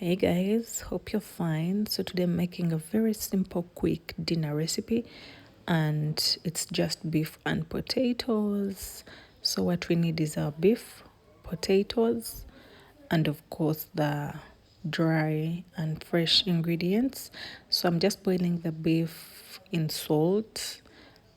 Hey guys, hope you're fine. So today I'm making a very simple quick dinner recipe and it's just beef and potatoes. So what we need is our beef, potatoes, and of course the dry and fresh ingredients. So I'm just boiling the beef in salt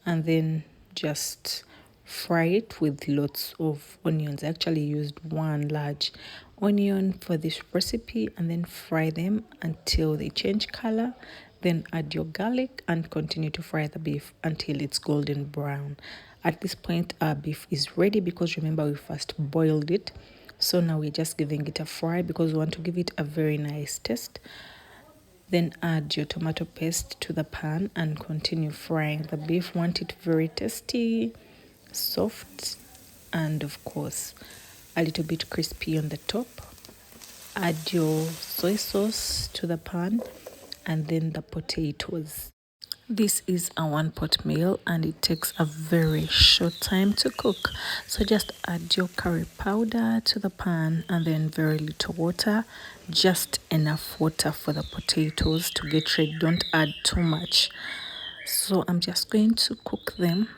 and then just fry it with lots of onions. I actually used one large onion for this recipe and then fry them until they change color. Then add your garlic and continue to fry the beef until it's golden brown. At this point, our beef is ready because remember we first boiled it. So now we're just giving it a fry because we want to give it a very nice taste. Then add your tomato paste to the pan and continue frying the beef. Want it very tasty, soft, and of course a little bit crispy on the top. Add your soy sauce to the pan and then the potatoes. This is a one pot meal and it takes a very short time to cook. So just add your curry powder to the pan and then very little water, just enough water for the potatoes to get ready. Don't add too much. So I'm just going to cook them.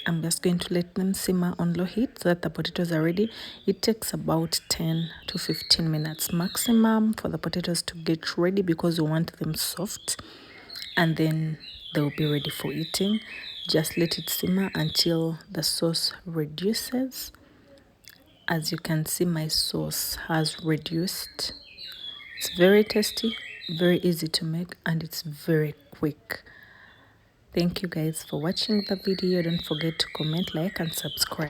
I'm just going to let them simmer on low heat so that the potatoes are ready. It takes about 10 to 15 minutes maximum for the potatoes to get ready because we want them soft and then they will be ready for eating. Just let it simmer until the sauce reduces. As you can see, my sauce has reduced. It's very tasty, very easy to make, and it's very quick. Thank you guys for watching the video. Don't forget to comment, like, and subscribe.